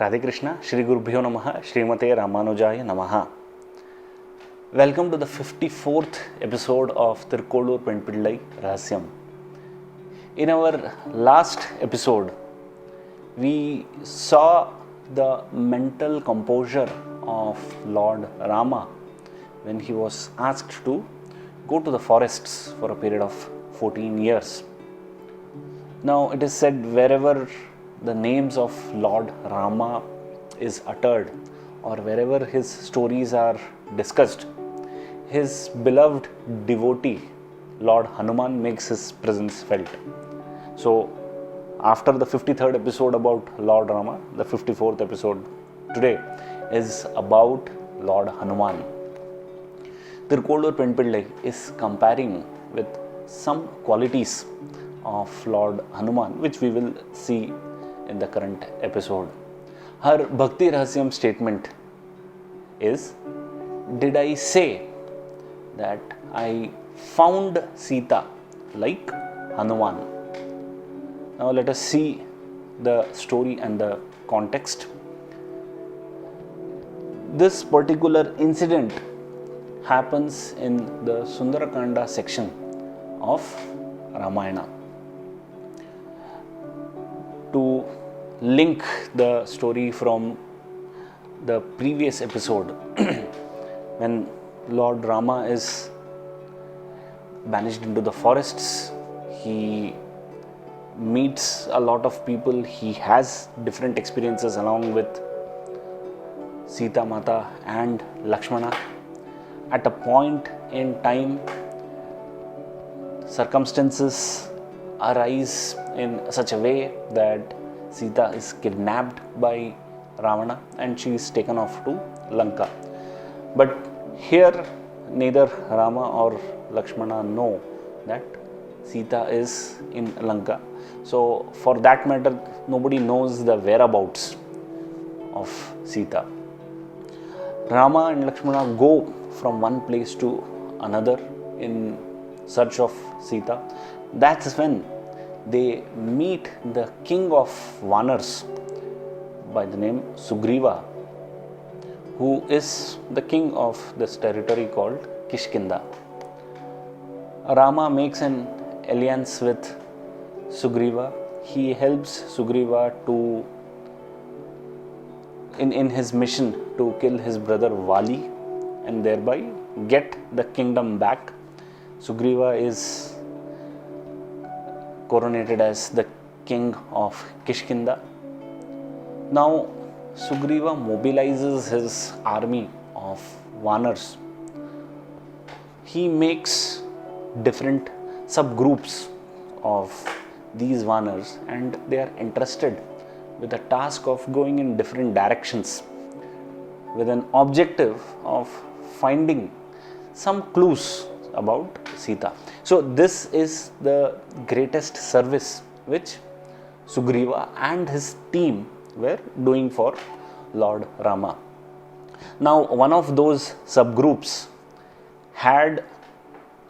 Radhe Krishna, Shri Gurubhyo Namaha, Srimate Ramanujaya Namaha. Welcome to the 54th episode of Thirukkolur Penpillai Rahasyam. In our last episode, we saw the mental composure of Lord Rama when he was asked to go to the forests for a period of 14 years. Now it is said wherever the names of Lord Rama is uttered or wherever his stories are discussed, his beloved devotee Lord Hanuman makes his presence felt. So after the 53rd episode about Lord Rama, the 54th episode today is about Lord Hanuman. Thirukkolur Penpillai is comparing with some qualities of Lord Hanuman, which we will see in the current episode. Her Bhakti Rahasyam statement is, did I say that I found Sita like Hanuman? Now let us see the story and the context. This particular incident happens in the Sundarakanda section of Ramayana. To link the story from the previous episode, when Lord Rama is banished into the forests, he meets a lot of people, he has different experiences along with Sita Mata and Lakshmana. At a point in time, circumstances arise in such a way that Sita is kidnapped by Ravana and she is taken off to Lanka. But here neither Rama or Lakshmana know that Sita is in Lanka. So for that matter, nobody knows the whereabouts of Sita. Rama and Lakshmana go from one place to another in search of Sita. That's when they meet the king of Vanars by the name Sugriva, who is the king of this territory called Kishkinda. Rama makes an alliance with Sugriva. He helps Sugriva to in his mission to kill his brother Vali and thereby get the kingdom back. Sugriva is coronated as the king of Kishkinda. Now Sugriva mobilizes his army of Vanars. He makes different subgroups of these Vanars and they are entrusted with the task of going in different directions with an objective of finding some clues about Sita. So this is the greatest service which Sugriva and his team were doing for Lord Rama. Now one of those subgroups had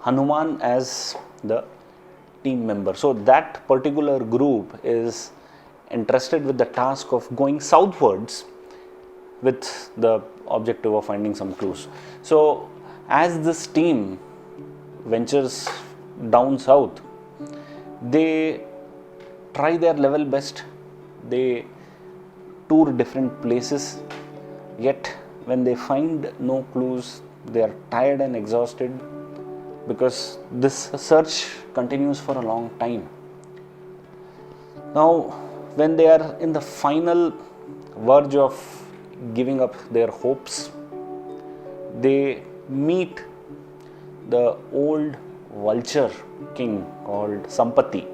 Hanuman as the team member. So that particular group is entrusted with the task of going southwards with the objective of finding some clues. So as this team ventures down south, they try their level best. They tour different places, yet when they find no clues, they are tired and exhausted because this search continues for a long time. Now when they are in the final verge of giving up their hopes, they meet the old vulture king called Sampati,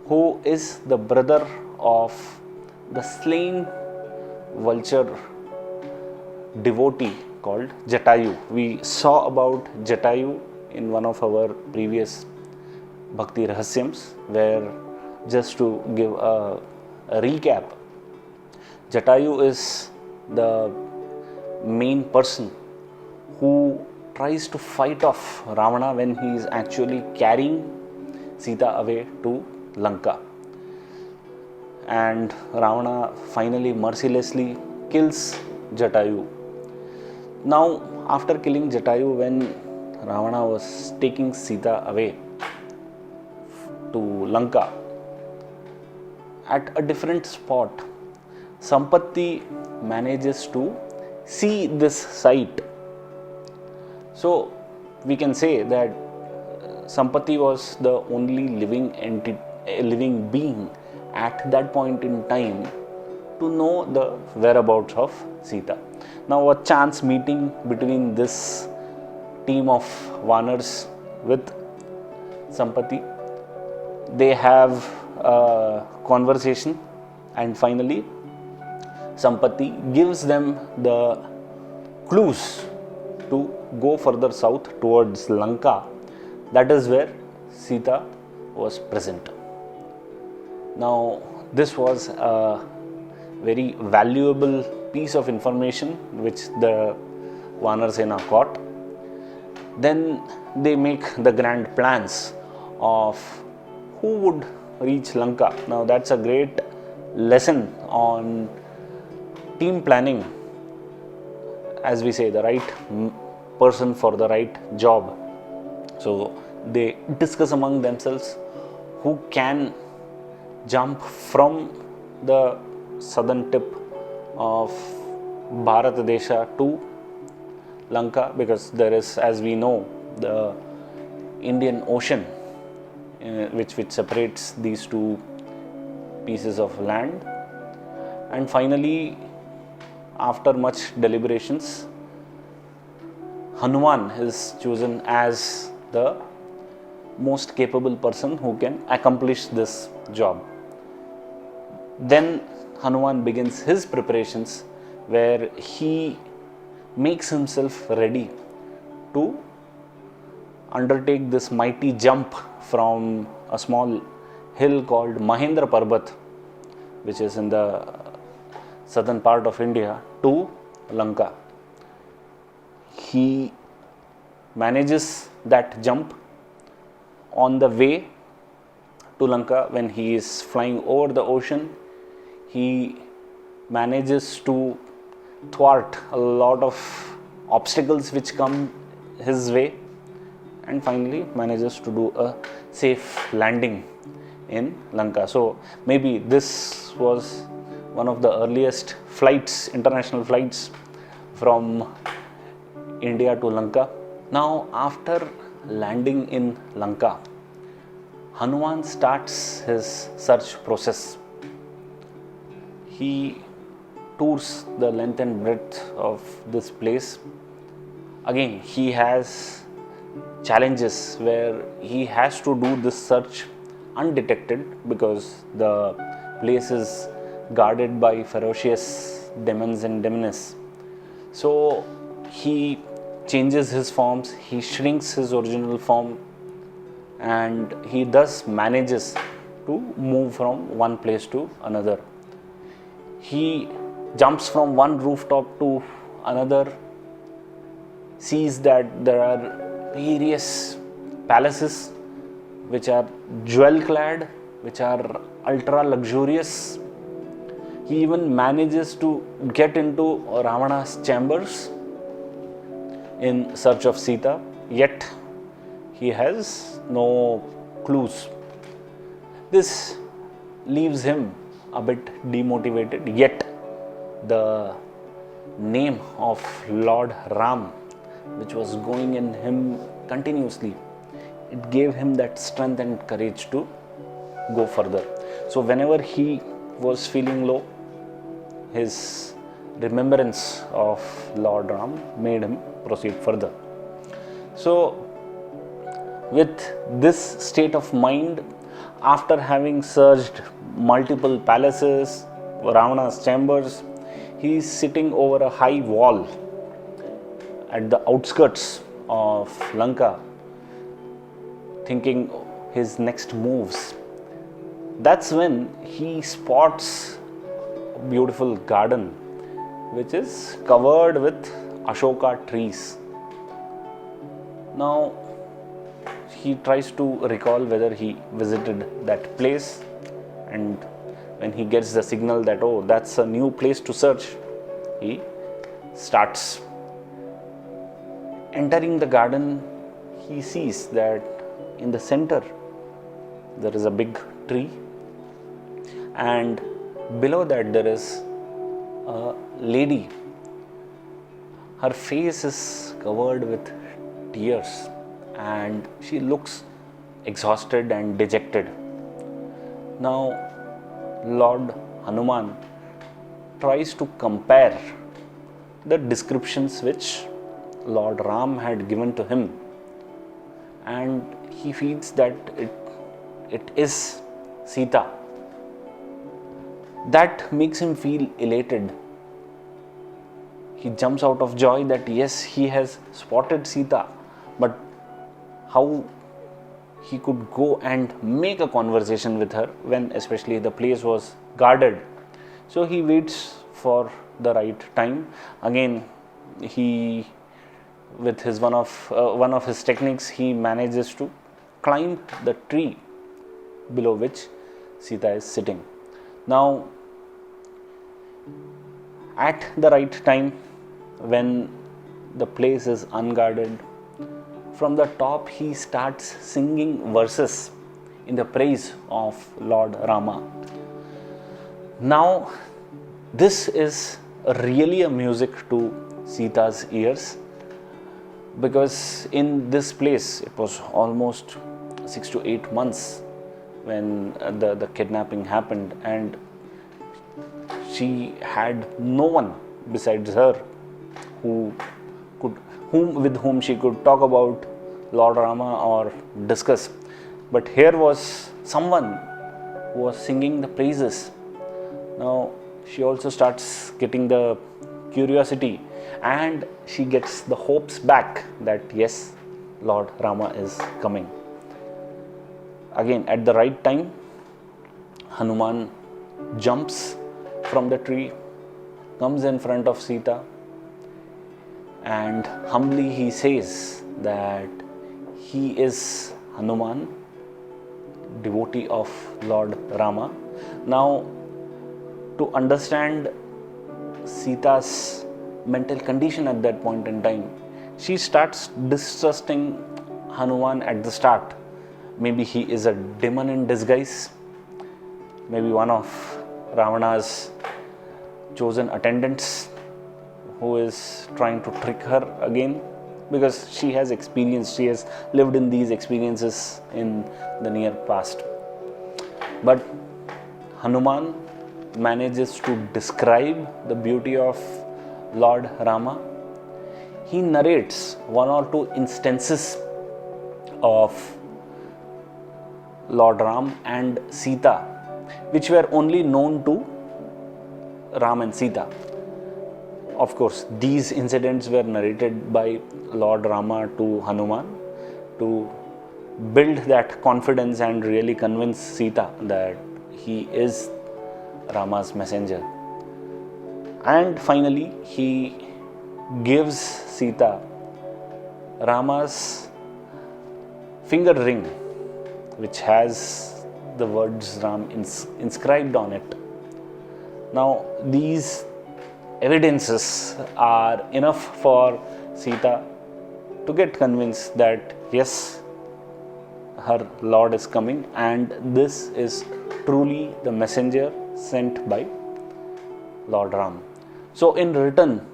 who is the brother of the slain vulture devotee called Jatayu. We saw about Jatayu in one of our previous Bhakti Rahasyams, where just to give a recap, Jatayu is the main person who tries to fight off Ravana when he is actually carrying Sita away to Lanka. and Ravana finally mercilessly kills Jatayu. Now, after killing Jatayu, when Ravana was taking Sita away to Lanka, at a different spot, Sampati manages to see this sight. So, we can say that Sampati was the only living being at that point in time to know the whereabouts of Sita. Now, a chance meeting between this team of Vanars with Sampati, they have a conversation, and finally Sampati gives them the clues to go further south towards Lanka. That is where Sita was present. Now, this was a very valuable piece of information which the Vanarsena got. Then they make the grand plans of who would reach Lanka. Now, that's a great lesson on team planning. As we say, the right person for the right job. So they discuss among themselves who can jump from the southern tip of Bharat Desha to Lanka, because there is, as we know, the Indian Ocean which separates these two pieces of land. And finally, after much deliberations, Hanuman is chosen as the most capable person who can accomplish this job. Then Hanuman begins his preparations, where he makes himself ready to undertake this mighty jump from a small hill called Mahendra Parbat, which is in the southern part of India, to Lanka. He manages that jump. On the way to Lanka, when he is flying over the ocean, he manages to thwart a lot of obstacles which come his way, and finally manages to do a safe landing in Lanka. So maybe this was one of the earliest flights, international flights from India to Lanka. Now, after landing in Lanka, Hanuman starts his search process. He tours the length and breadth of this place. Again, he has challenges where he has to do this search undetected, because the place is guarded by ferocious demons and demoness. So he changes his forms, he shrinks his original form, and he thus manages to move from one place to another. He jumps from one rooftop to another, sees that there are various palaces which are jewel clad, which are ultra luxurious. He even manages to get into Ravana's chambers in search of Sita, yet he has no clues. This leaves him a bit demotivated, yet the name of Lord Ram, which was going in him continuously, it gave him that strength and courage to go further. So whenever he was feeling low, his remembrance of Lord Ram made him proceed further. So with this state of mind, after having searched multiple palaces, Ravana's chambers, he is sitting over a high wall at the outskirts of Lanka, thinking his next moves. That's when he spots a beautiful garden which is covered with Ashoka trees. Now he tries to recall whether he visited that place, and when he gets the signal that, oh, that's a new place to search, he starts. Entering the garden, he sees that in the center there is a big tree, and below that there is a lady. Her face is covered with tears and she looks exhausted and dejected. Now, Lord Hanuman tries to compare the descriptions which Lord Ram had given to him, and he feels that it is Sita. That makes him feel elated. He jumps out of joy that yes, he has spotted Sita, but how he could go and make a conversation with her when especially the place was guarded. So he waits for the right time. Again, he, with his one of his techniques, he manages to climb the tree below which Sita is sitting. Now, at the right time, when the place is unguarded, from the top he starts singing verses in the praise of Lord Rama. Now, this is really a music to Sita's ears, because in this place it was almost 6 to 8 months when the kidnapping happened, and she had no one besides her with whom she could talk about Lord Rama or discuss. But here was someone who was singing the praises. Now she also starts getting the curiosity, and she gets the hopes back that yes, Lord Rama is coming. Again, at the right time, Hanuman jumps from the tree, comes in front of Sita, and humbly he says that he is Hanuman, devotee of Lord Rama. Now, to understand Sita's mental condition at that point in time, she starts distrusting Hanuman at the start. Maybe he is a demon in disguise, maybe one of Ravana's chosen attendants who is trying to trick her again, because she has lived in these experiences in the near past. But Hanuman manages to describe the beauty of Lord Rama. He narrates 1 or 2 instances of Lord Ram and Sita, which were only known to Ram and Sita. Of course, these incidents were narrated by Lord Rama to Hanuman to build that confidence and really convince Sita that he is Rama's messenger. And finally, he gives Sita Rama's finger ring, which has the words Ram inscribed on it. Now, these evidences are enough for Sita to get convinced that yes, her Lord is coming, and this is truly the messenger sent by Lord Ram. So in return,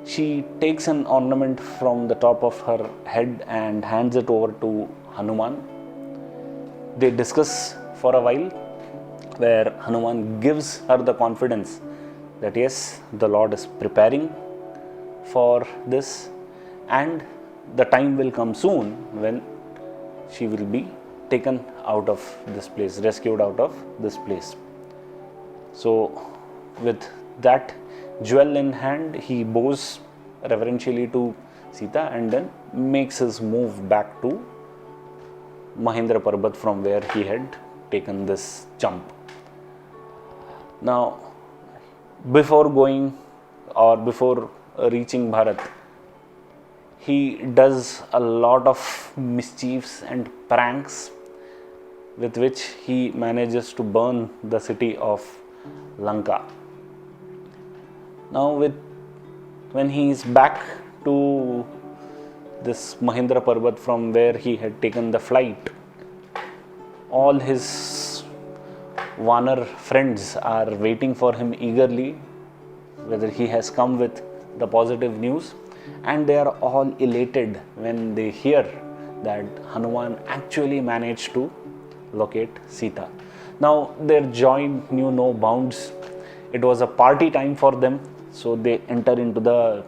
she takes an ornament from the top of her head and hands it over to Hanuman. They discuss for a while, where Hanuman gives her the confidence that yes, the Lord is preparing for this, and the time will come soon when she will be taken out of this place, rescued out of this place. So with that jewel in hand, he bows reverentially to Sita and then makes his move back to Mahendra Parbat, from where he had taken this jump. Now, before reaching Bharat, he does a lot of mischiefs and pranks with which he manages to burn the city of Lanka. Now when he is back to this Mahindra Parbat from where he had taken the flight, all his Vanar friends are waiting for him eagerly, whether he has come with the positive news, and they are all elated when they hear that Hanuman actually managed to locate Sita. Now their joy knew no bounds. It was a party time for them, so they enter into the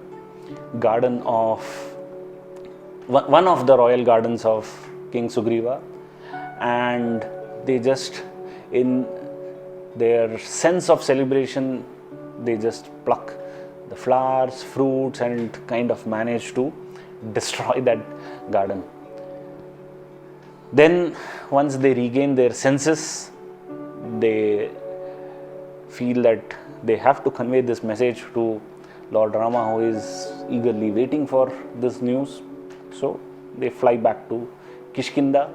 garden of one of the royal gardens of King Sugriva, and they just, in their sense of celebration, they just pluck the flowers, fruits, and kind of manage to destroy that garden. Then once they regain their senses, they feel that they have to convey this message to Lord Rama, who is eagerly waiting for this news. So they fly back to Kishkinda.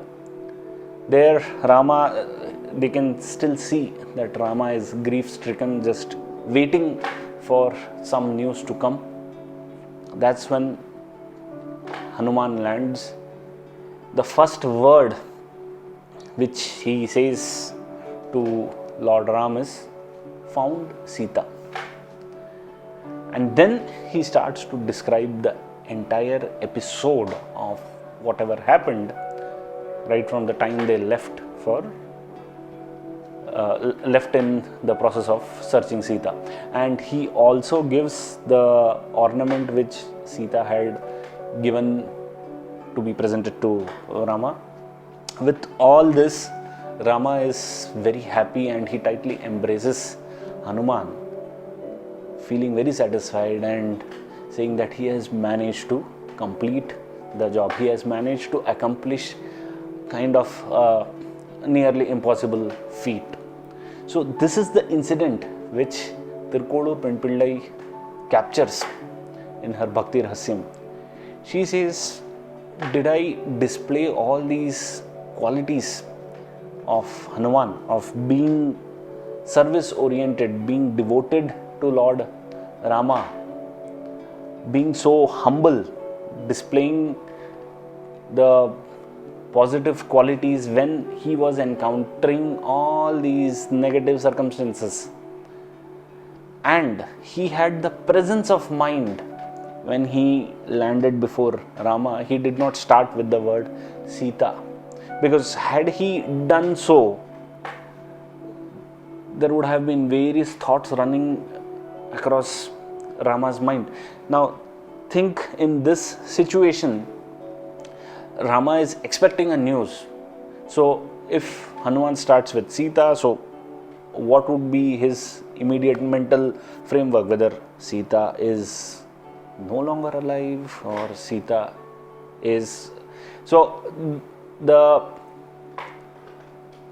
There Rama, they can still see that Rama is grief-stricken, just waiting for some news to come. That's when Hanuman lands. The first word which he says to Lord Ram is "Found Sita." And then he starts to describe the entire episode of whatever happened right from the time they left in the process of searching Sita. And he also gives the ornament which Sita had given to be presented to Rama. With all this, Rama is very happy and he tightly embraces Hanuman, feeling very satisfied and saying that he has managed to complete the job. He has managed to accomplish kind of a nearly impossible feat. So this is the incident which Thirukkolur Penpillai captures in her Bhakti Rahasyam. She says, did I display all these qualities of Hanuman, of being service oriented, being devoted to Lord Rama, being so humble, displaying the positive qualities when he was encountering all these negative circumstances? And he had the presence of mind when he landed before Rama. He did not start with the word Sita, because had he done so, there would have been various thoughts running across Rama's mind. Now think, in this situation, Rama is expecting a news. So if Hanuman starts with Sita, so what would be his immediate mental framework? Whether Sita is no longer alive or Sita is... So the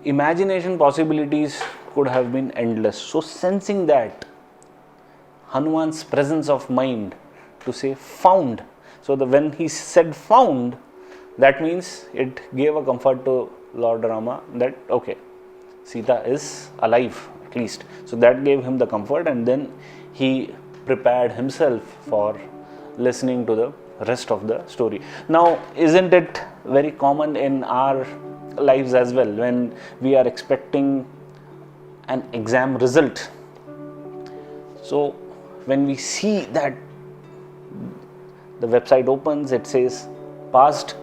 imagination possibilities could have been endless. So sensing that, Hanuman's presence of mind to say found. So when he said found, that means it gave a comfort to Lord Rama that okay, Sita is alive at least. So that gave him the comfort, and then he prepared himself for listening to the rest of the story. Now, isn't it very common in our lives as well, when we are expecting an exam result? So when we see that the website opens, it says passed,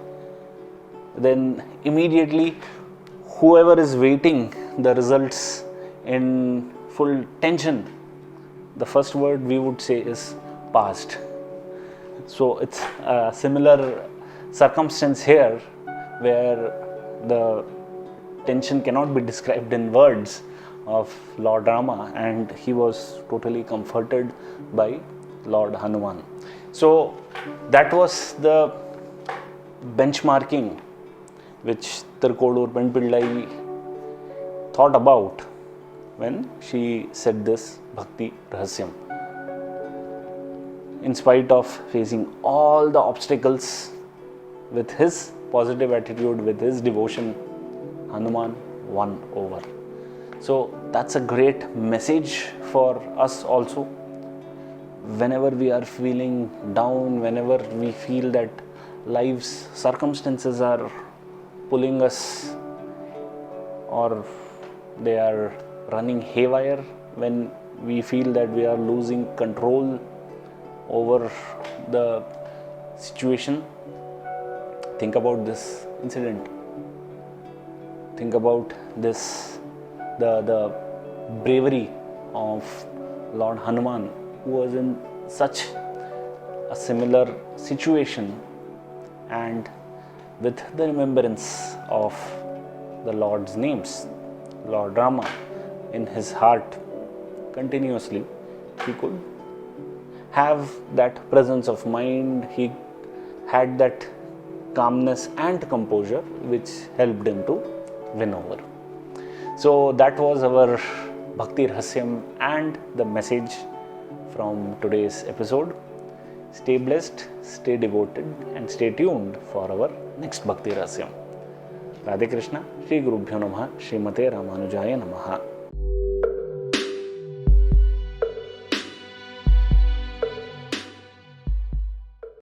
then immediately whoever is waiting the results in full tension, the first word we would say is passed. So it's a similar circumstance here, where the tension cannot be described in words of Lord Rama, and he was totally comforted by Lord Hanuman. So that was the benchmarking which Thirukkolur Penpillai thought about when she said this Bhakti Rahasyam. In spite of facing all the obstacles, with his positive attitude, with his devotion, Hanuman won over. So that's a great message for us also. Whenever we are feeling down, whenever we feel that life's circumstances are pulling us or they are running haywire, when we feel that we are losing control over the situation, think about this incident. Think about this, the bravery of Lord Hanuman, who was in such a similar situation, and with the remembrance of the Lord's names, Lord Rama, in his heart continuously, he could have that presence of mind. He had that calmness and composure which helped him to win over. So that was our Bhakti Rahasyam and the message from today's episode. Stay blessed, stay devoted, and stay tuned for our next Bhakti Rahasyam. Radhe Krishna, Shri Gurubhyo Namaha, Srimate Ramanujaya Namaha.